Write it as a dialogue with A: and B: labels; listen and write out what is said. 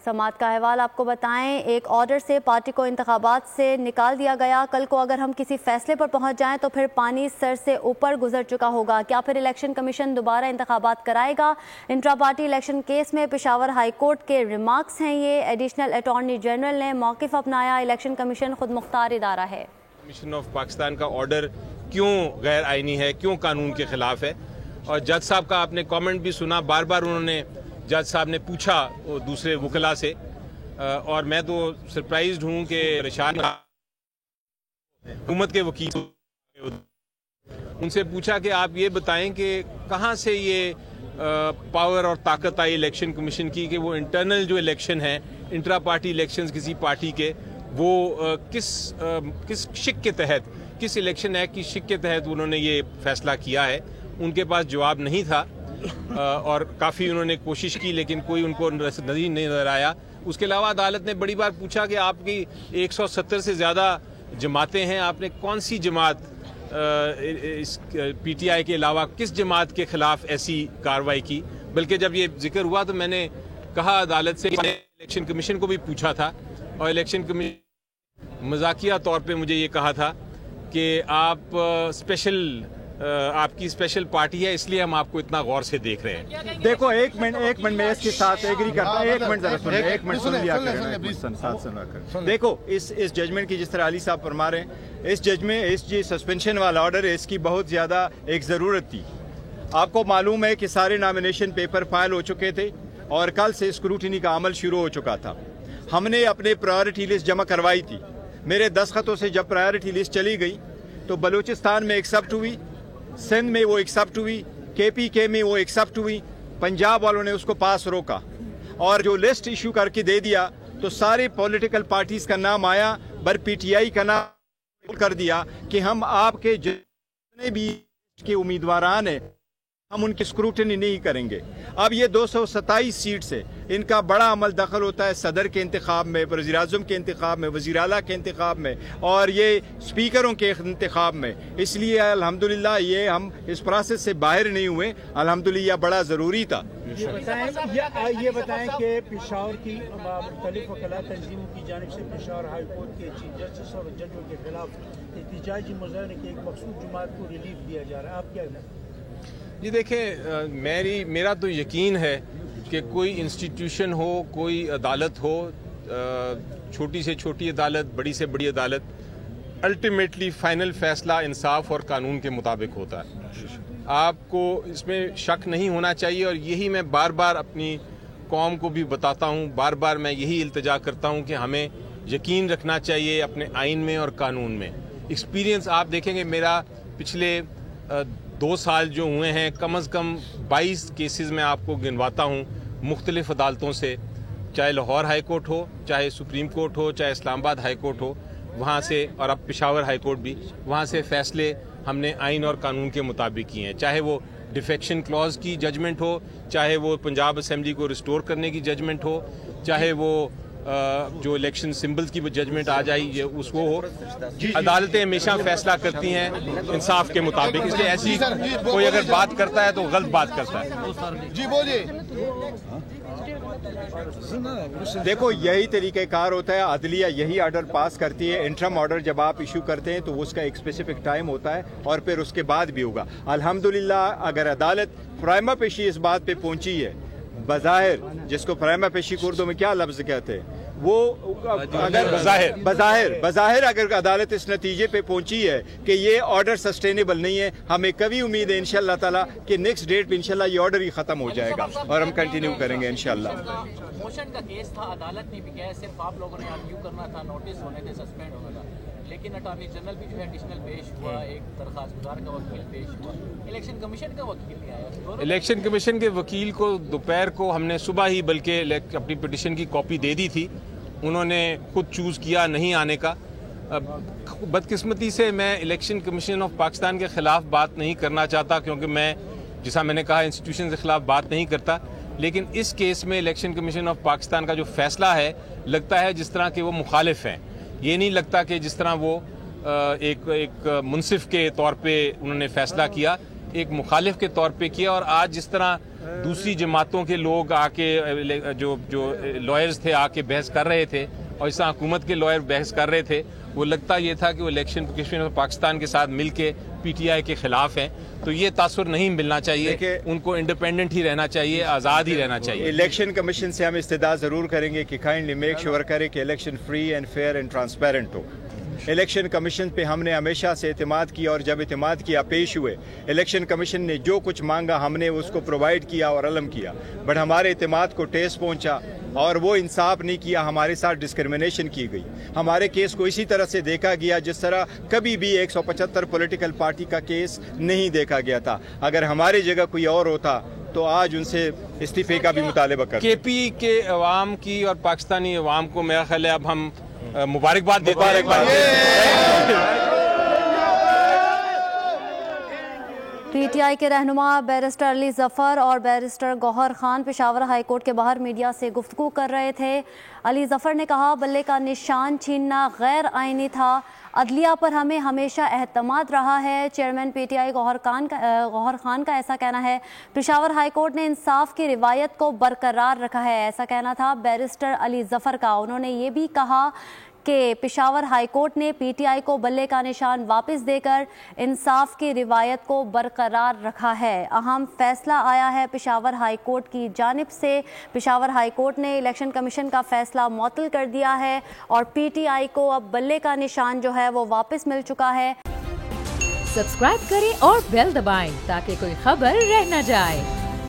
A: سماعت کا احوال آپ کو بتائیں، ایک آرڈر سے پارٹی کو انتخابات سے نکال دیا گیا. کل کو اگر ہم کسی فیصلے پر پہنچ جائیں تو پھر پانی سر سے اوپر گزر چکا ہوگا. کیا پھر الیکشن کمیشن دوبارہ انتخابات کرائے گا؟ انٹرا پارٹی الیکشن کیس میں پشاور ہائی کورٹ کے ریمارکس ہیں یہ. ایڈیشنل اٹارنی جنرل نے موقف اپنایا. الیکشن کمیشن خود مختار ادارہ ہے.
B: کمیشن آف پاکستان کا آرڈر کیوں غیر آئینی ہے، کیوں قانون کے خلاف ہے؟ اور جج صاحب کا آپ نے کامنٹ بھی سنا، بار بار انہوں نے جج صاحب نے پوچھا دوسرے وکلا سے، اور میں تو سرپرائزڈ ہوں کہ رشاد حکومت کے وکیل ان سے پوچھا کہ آپ یہ بتائیں کہ کہاں سے یہ پاور اور طاقت آئی الیکشن کمیشن کی کہ وہ انٹرنل جو الیکشن ہے، انٹرا پارٹی الیکشنز کسی پارٹی کے، وہ کس شک کے تحت، کس الیکشن ایکٹ کی شک کے تحت انہوں نے یہ فیصلہ کیا ہے. ان کے پاس جواب نہیں تھا، اور کافی انہوں نے کوشش کی لیکن کوئی ان کو نہیں نظر آیا. اس کے علاوہ عدالت نے بڑی بار پوچھا کہ آپ کی 170 سے زیادہ جماعتیں ہیں، آپ نے کون سی جماعت پی ٹی آئی کے علاوہ کس جماعت کے خلاف ایسی کارروائی کی؟ بلکہ جب یہ ذکر ہوا تو میں نے کہا عدالت سے، الیکشن کمیشن کو بھی پوچھا تھا، اور الیکشن کمیشن مذاکیہ طور پہ مجھے یہ کہا تھا کہ آپ کی اسپیشل پارٹی ہے، اس لیے ہم آپ کو اتنا غور سے دیکھ رہے ہیں.
C: دیکھو ایک منٹ میں اس کے ساتھ ایگری کرتا ہوں. ایک منٹ ذرا سن لیا کریں. دیکھو اس ججمنٹ کی جس طرح علی صاحب فرما رہے ہیں، اس ججمنٹ اس سسپینشن والا آرڈر ہے، اس کی بہت زیادہ ایک ضرورت تھی. آپ کو معلوم ہے کہ سارے نامینیشن پیپر فائل ہو چکے تھے اور کل سے اسکروٹنی کا عمل شروع ہو چکا تھا. ہم نے اپنے پرائیورٹی لسٹ جمع کروائی تھی. میرے دستخطوں سے جب پرائیورٹی لسٹ چلی گئی تو بلوچستان میں ایکسیپٹ ہوئی، سندھ میں وہ ایکسیپٹ ہوئی، کے پی کے میں وہ ایکسیپٹ ہوئی، پنجاب والوں نے اس کو پاس روکا، اور جو لسٹ ایشو کر کے دے دیا تو سارے پولیٹیکل پارٹیز کا نام آیا، بر پی ٹی آئی کا نام کر دیا کہ ہم آپ کے جتنے بھی کے امیدواران ہیں ہم ان کی اسکروٹنی نہیں کریں گے. اب یہ 227 سیٹ سے ان کا بڑا عمل دخل ہوتا ہے صدر کے انتخاب میں، وزیر اعظم کے انتخاب میں، وزیر اعلیٰ کے انتخاب میں، اور یہ اسپیکروں کے انتخاب میں. اس لیے الحمدللہ یہ ہم اس پروسیس سے باہر نہیں ہوئے، الحمدللہ بڑا ضروری تھا.
D: یہ بتائیں کہ پشاور کی مختلف وکلا تنظیموں کی جانب سے پشاور ہائی کورٹ کے چیف جسٹس اور ججوں کے خلاف احتجاجی مظاہرے کے ایک مخصوص جماعت کو ریلیف دیا جا رہا ہے، آپ کیا کہتے ہیں؟
B: جی دیکھیں، میرا تو یقین ہے کہ کوئی انسٹیٹیوشن ہو، کوئی عدالت ہو، چھوٹی سے چھوٹی عدالت، بڑی سے بڑی عدالت، الٹیمیٹلی فائنل فیصلہ انصاف اور قانون کے مطابق ہوتا ہے. آپ کو اس میں شک نہیں ہونا چاہیے، اور یہی میں بار بار اپنی قوم کو بھی بتاتا ہوں، بار بار میں یہی التجا کرتا ہوں کہ ہمیں یقین رکھنا چاہیے اپنے آئین میں اور قانون میں. ایکسپیرینس آپ دیکھیں گے، میرا پچھلے 2 سال جو ہوئے ہیں، کم از کم 22 کیسز میں آپ کو گنواتا ہوں مختلف عدالتوں سے، چاہے لاہور ہائی کورٹ ہو، چاہے سپریم کورٹ ہو، چاہے اسلام آباد ہائی کورٹ ہو، وہاں سے، اور اب پشاور ہائی کورٹ بھی، وہاں سے فیصلے ہم نے آئین اور قانون کے مطابق کیے ہیں. چاہے وہ ڈیفیکشن کلوز کی ججمنٹ ہو، چاہے وہ پنجاب اسمبلی کو ریسٹور کرنے کی ججمنٹ ہو، چاہے وہ جو الیکشن سمبلز کی ججمنٹ آ جائے یہ اس کو ہو. عدالتیں ہمیشہ فیصلہ کرتی ہیں انصاف کے مطابق، اس لیے ایسی کوئی اگر بات کرتا ہے تو غلط بات کرتا ہے.
E: جی بولیے.
C: دیکھو یہی طریقہ کار ہوتا ہے، عدلیہ یہی آرڈر پاس کرتی ہے. انٹرم آرڈر جب آپ ایشو کرتے ہیں تو اس کا ایک اسپیسیفک ٹائم ہوتا ہے، اور پھر اس کے بعد بھی ہوگا. الحمدللہ اگر عدالت پرائما پیشی اس بات پہ پہنچی ہے، بظاہر جس کو پرائما پیشی کو اردو میں کیا لفظ کہتے ہیں، وہ اگر بظاہر اگر عدالت اس نتیجے پہ پہنچی ہے کہ یہ آرڈر سسٹینیبل نہیں ہے، ہمیں کبھی امید ہے انشاءاللہ تعالیٰ کہ نیکسٹ ڈیٹ پہ انشاءاللہ یہ آرڈر ہی ختم ہو جائے گا اور ہم کنٹینیو کریں گے انشاءاللہ.
F: موشن کا کیس تھا، عدالت نے بھی کہا صرف آپ لوگوں نے آرگیو کرنا تھا، نوٹس ہونے تھے، سسپینڈ ہونا تھا، لیکن اٹارنی جنرل بھی جو ہے ایڈیشنل پیش ہوا، ایک درخواست گزار کا وکیل پیش ہوا، الیکشن کمیشن کا وکیل نہیں آیا.
B: الیکشن کمیشن کے وکیل کو دوپہر کو ہم نے صبح ہی بلکہ اپنی پٹیشن کی کاپی دے دی تھی، انہوں نے خود چوز کیا نہیں آنے کا. بدقسمتی سے میں الیکشن کمیشن آف پاکستان کے خلاف بات نہیں کرنا چاہتا، کیونکہ میں جیسا میں نے کہا انسٹیٹیوشن کے خلاف بات نہیں کرتا، لیکن اس کیس میں الیکشن کمیشن آف پاکستان کا جو فیصلہ ہے لگتا ہے جس طرح کہ وہ مخالف ہیں. یہ نہیں لگتا کہ جس طرح وہ ایک منصف کے طور پہ انہوں نے فیصلہ کیا. ایک مخالف کے طور پہ کیا, اور آج جس طرح دوسری جماعتوں کے لوگ آ کے جو لائرز تھے آ کے بحث کر رہے تھے, اور اس طرح حکومت کے لائر بحث کر رہے تھے, وہ لگتا یہ تھا کہ وہ الیکشن کمیشن آف پاکستان کے ساتھ مل کے پی ٹی آئی کے خلاف ہیں. تو یہ تاثر نہیں ملنا چاہیے, ان کو انڈیپینڈنٹ ہی رہنا چاہیے, آزاد ہی رہنا چاہیے.
C: الیکشن کمیشن سے ہم استدعا ضرور کریں گے کہ کائنڈلی میک شیور کرے کہ election free and fair and transparent ہو. الیکشن کمیشن پہ ہم نے ہمیشہ سے اعتماد کیا, اور جب اعتماد کیا پیش ہوئے, الیکشن کمیشن نے جو کچھ مانگا ہم نے اس کو پرووائڈ کیا اور علم کیا, بٹ ہمارے اعتماد کو ٹیس پہنچا اور وہ انصاف نہیں کیا, ہمارے ساتھ ڈسکرمنیشن کی گئی. ہمارے کیس کو اسی طرح سے دیکھا گیا جس طرح کبھی بھی 175 پولیٹیکل پارٹی کا کیس نہیں دیکھا گیا تھا. اگر ہماری جگہ کوئی اور ہوتا تو آج ان سے استعفے کا بھی مطالبہ کرتے.
B: کے پی کے عوام کی اور پاکستانی عوام کو میرا خیال ہے اب ہم مبارکباد دیتے ہیں.
A: پی ٹی آئی کے رہنما بیرسٹر علی ظفر اور بیرسٹر گوہر خان پشاور ہائی کورٹ کے باہر میڈیا سے گفتگو کر رہے تھے. علی ظفر نے کہا بلے کا نشان چھیننا غیر آئینی تھا, عدلیہ پر ہمیں ہمیشہ اعتماد رہا ہے. چیئرمین پی ٹی آئی گوہر خان کا ایسا کہنا ہے. پشاور ہائی کورٹ نے انصاف کی روایت کو برقرار رکھا ہے, ایسا کہنا تھا بیرسٹر علی ظفر کا. انہوں نے یہ بھی کہا کہ پشاور ہائی کورٹ نے پی ٹی آئی کو بلے کا نشان واپس دے کر انصاف کی روایت کو برقرار رکھا ہے. اہم فیصلہ آیا ہے پشاور ہائی کورٹ کی جانب سے. پشاور ہائی کورٹ نے الیکشن کمیشن کا فیصلہ معطل کر دیا ہے اور پی ٹی آئی کو اب بلے کا نشان جو ہے وہ واپس مل چکا ہے.
E: سبسکرائب کریں اور بیل دبائیں تاکہ کوئی خبر رہ نہ جائے.